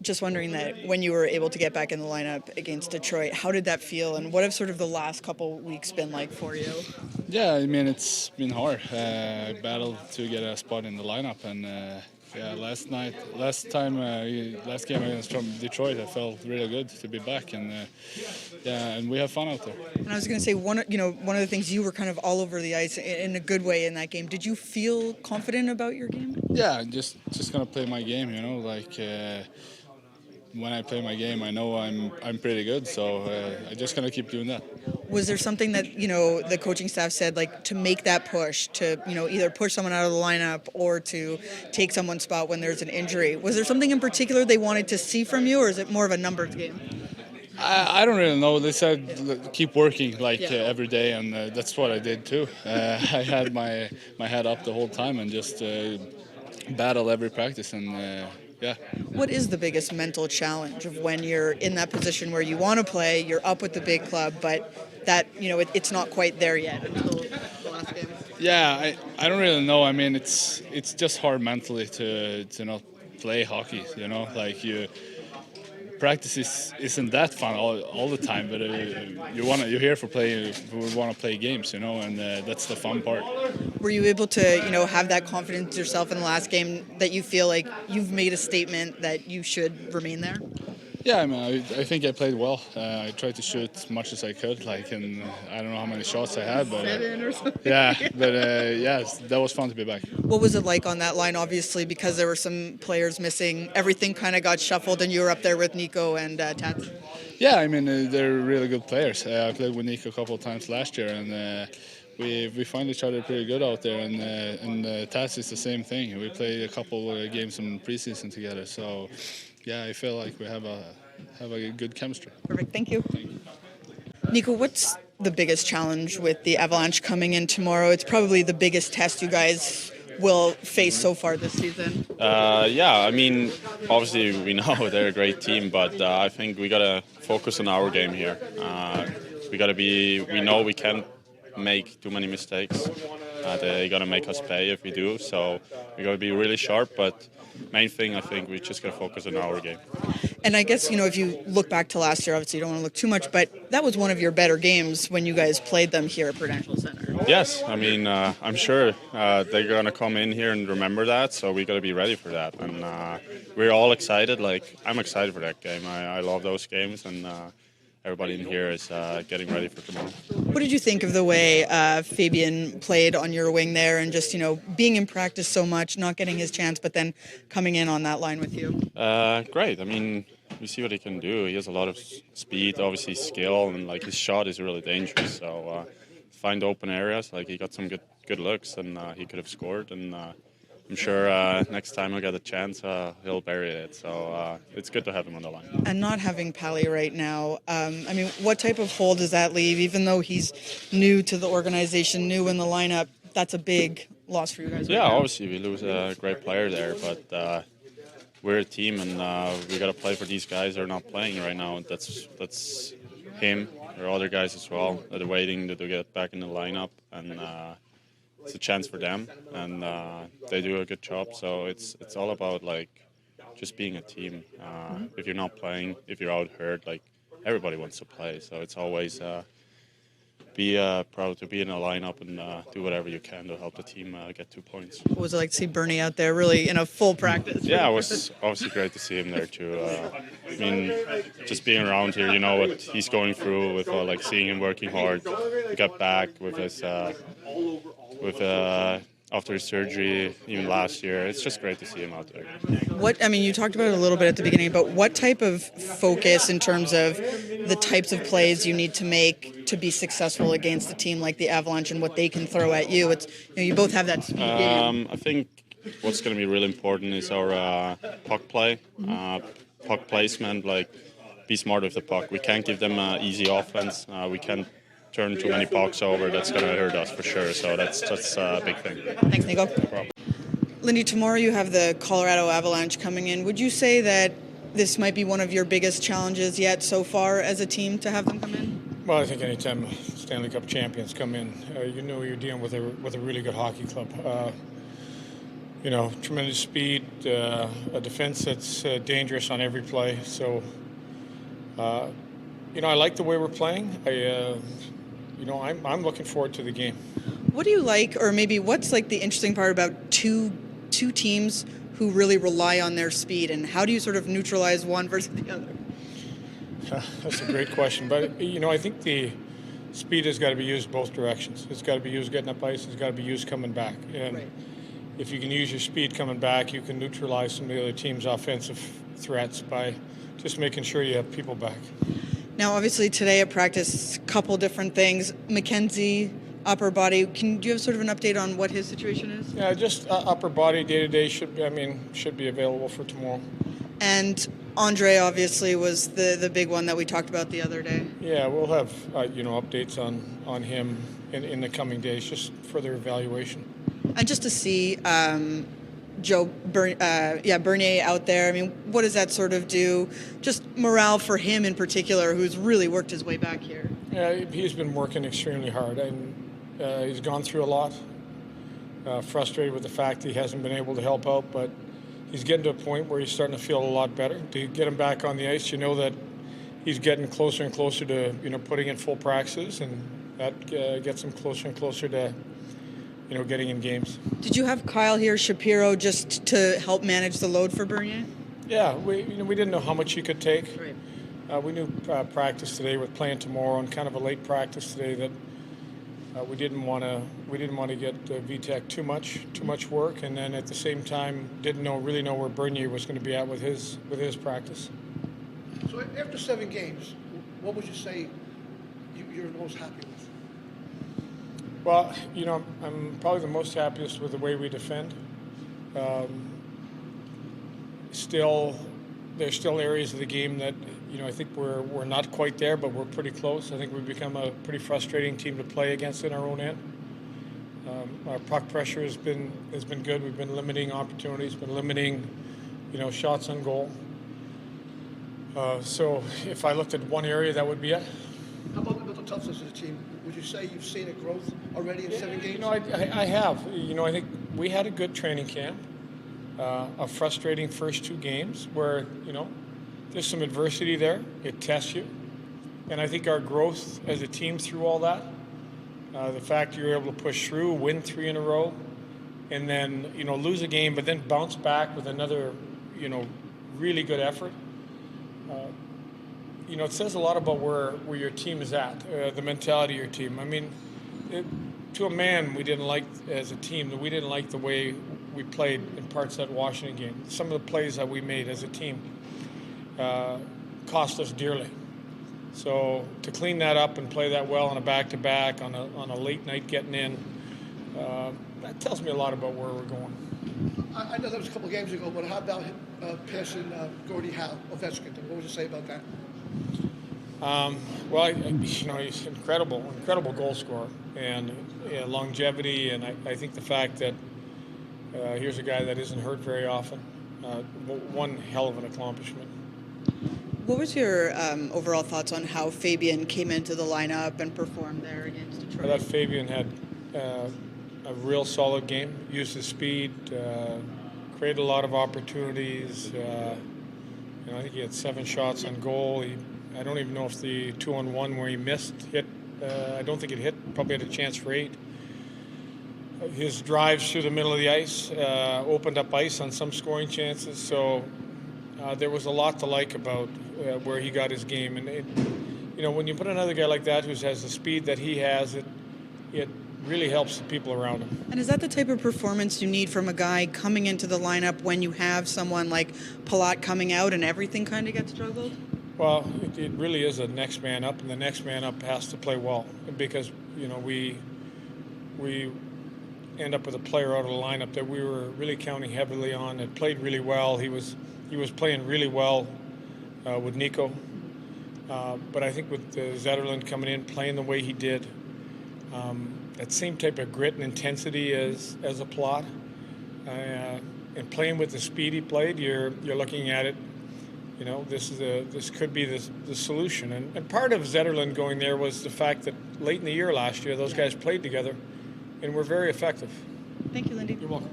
just wondering that when you were able to get back in the lineup against Detroit, how did that feel, and what have sort of the last couple weeks been like for you? Yeah, I mean it's been hard. I battled to get a spot in the lineup, and last game against Detroit, I felt really good to be back, and and we have fun out there. And I was going to say one of the things, you were kind of all over the ice in a good way in that game. Did you feel confident about your game? Yeah, just gonna play my game, when I play my game, I know I'm pretty good, so I'm just gonna keep doing that. Was there something that the coaching staff said, like, to make that push to either push someone out of the lineup or to take someone's spot when there's an injury? Was there something in particular they wanted to see from you, or is it more of a numbers game? I don't really know. They said keep working every day, and that's what I did too. I had my head up the whole time and just battle every practice, and yeah. What is the biggest mental challenge of when you're in that position where you want to play, you're up with the big club, but that it's not quite there yet until the last game? Yeah, I don't really know. I mean, it's just hard mentally to not play hockey. Practice isn't that fun all the time, but you're here for playing. We want to play games, and that's the fun part. Were you able to have that confidence yourself in the last game that you feel like you've made a statement that you should remain there? Yeah, I mean, I think I played well. I tried to shoot as much as I could, and I don't know how many shots I had, but 7 or something. That was fun to be back. What was it like on that line? Obviously, because there were some players missing, everything kind of got shuffled, and you were up there with Nico and Tats. Yeah, I mean, they're really good players. I played with Nico a couple of times last year, and we find each other pretty good out there. And Tats is the same thing. We played a couple of games in preseason together, so. Yeah, I feel like we have a good chemistry. Perfect. Thank you. Nico, what's the biggest challenge with the Avalanche coming in tomorrow? It's probably the biggest test you guys will face so far this season. I mean, obviously we know they're a great team, but I think we gotta focus on our game here. We know we can't make too many mistakes. They're gonna make us pay if we do, so we gotta be really sharp, but main thing, I think we just got to focus on our game. And I guess, if you look back to last year, obviously you don't want to look too much, but that was one of your better games when you guys played them here at Prudential Center. Yes, I mean, I'm sure they're going to come in here and remember that, so we got to be ready for that. And we're all excited. I'm excited for that game. I love those games, and everybody in here is getting ready for tomorrow. What did you think of the way Fabian played on your wing there, and just being in practice so much, not getting his chance, but then coming in on that line with you? Great. I mean, we see what he can do. He has a lot of speed, obviously skill, and his shot is really dangerous. So find open areas. He got some good looks, and he could have scored. And I'm sure next time he'll get a chance, he'll bury it. So it's good to have him on the line. And not having Pally right now, what type of hole does that leave? Even though he's new to the organization, new in the lineup, that's a big loss for you guys. Yeah, obviously we lose a great player there, but we're a team, and we got to play for these guys that are not playing right now. That's him. There are other guys as well that are waiting to get back in the lineup, and it's a chance for them, and they do a good job. So it's all about just being a team. If you're not playing, if you're out hurt, everybody wants to play. So it's always be proud to be in a lineup and do whatever you can to help the team get 2 points. What was it like to see Bernie out there really in a full practice? Yeah, it was obviously great to see him there too. I mean, just being around here, what he's going through with seeing him working hard. He got back with his after his surgery, even last year. It's just great to see him out there. You talked about it a little bit at the beginning, but what type of focus in terms of the types of plays you need to make to be successful against a team like the Avalanche and what they can throw at you? It's you both have that speed game. I think what's going to be really important is our puck play, puck placement. Be smart with the puck. We can't give them easy offense. We can't turn too many pucks over. That's going to hurt us for sure. So that's a big thing. Thanks, Nico. No problem. Lindy, tomorrow you have the Colorado Avalanche coming in. Would you say that this might be one of your biggest challenges yet so far as a team to have them come in? Well, I think anytime Stanley Cup champions come in, you're dealing with a really good hockey club. tremendous speed, a defense that's dangerous on every play. So, I like the way we're playing. I'm looking forward to the game. What do you like, or maybe what's like the interesting part about two teams who really rely on their speed, and how do you sort of neutralize one versus the other? That's a great question. But, I think the speed has got to be used both directions. It's got to be used getting up ice. It's got to be used coming back. And Right. if you can use your speed coming back, you can neutralize some of the other team's offensive threats by just making sure you have people back. Now, obviously, today at practice, a couple different things. Mackenzie, upper body. Do you have sort of an update on what his situation is? Yeah, just upper body day-to-day should be available for tomorrow. And Andre obviously was the big one that we talked about the other day. Yeah, we'll have updates on him in the coming days, just further evaluation. And just to see Bernier out there, I mean, what does that sort of do? Just morale for him in particular, who's really worked his way back here. Yeah, he's been working extremely hard, and he's gone through a lot. Frustrated with the fact that he hasn't been able to help out, but he's getting to a point where he's starting to feel a lot better. To get him back on the ice, that he's getting closer and closer to putting in full practices, and that gets him closer and closer to getting in games. Did you have Kyle here, Shapiro, just to help manage the load for Bernier? Yeah, we didn't know how much he could take. Right. We knew practice today with playing tomorrow and kind of a late practice today that we didn't want to get VTech too much work, and then at the same time didn't really know where Bernier was going to be at with his practice. So after 7 games, what would you say you're most happy with? Well, I'm probably the most happiest with the way we defend. There's still areas of the game that I think we're not quite there, but we're pretty close. I think we've become a pretty frustrating team to play against in our own end. Our puck pressure has been good. We've been limiting opportunities, been limiting shots on goal. So if I looked at one area, that would be it. How about the toughness of the team? Would you say you've seen a growth already in 7 games? I have. I think we had a good training camp. A frustrating first 2 games where there's some adversity there. It tests you, and I think our growth as a team through all that, the fact you're able to push through, win 3 in a row, and then lose a game, but then bounce back with another really good effort. It says a lot about where your team is at, the mentality of your team. I mean, to a man, we didn't like as a team that we didn't like the way we played in parts of that Washington game. Some of the plays that we made as a team cost us dearly. So to clean that up and play that well on a back-to-back, on a late night getting in, that tells me a lot about where we're going. I know that was a couple of games ago, but how about passing Gordie Howe, Ovechkin? What would you say about that? Well, he's incredible goal scorer and longevity, and I think the fact that here's a guy that isn't hurt very often, one hell of an accomplishment. What was your overall thoughts on how Fabian came into the lineup and performed there against Detroit? I thought Fabian had a real solid game, used his speed, created a lot of opportunities. I think he had 7 shots on goal. I don't even know if the 2-on-1 where he missed hit. I don't think it hit. Probably had a chance for 8. His drives through the middle of the ice opened up ice on some scoring chances. So there was a lot to like about where he got his game. And when you put another guy like that who has the speed that he has, it really helps the people around him. And is that the type of performance you need from a guy coming into the lineup when you have someone like Palat coming out and everything kind of gets juggled? Well, it really is a next man up, and the next man up has to play well because we end up with a player out of the lineup that we were really counting heavily on. It played really well. He was playing really well with Nico, but I think with Zetterlund coming in, playing the way he did, that same type of grit and intensity as a Palat, and playing with the speed he played, you're looking at it. This could be the solution. And part of Zetterlund going there was the fact that late in the year last year, those guys played together and were very effective. Thank you, Lindy. You're welcome.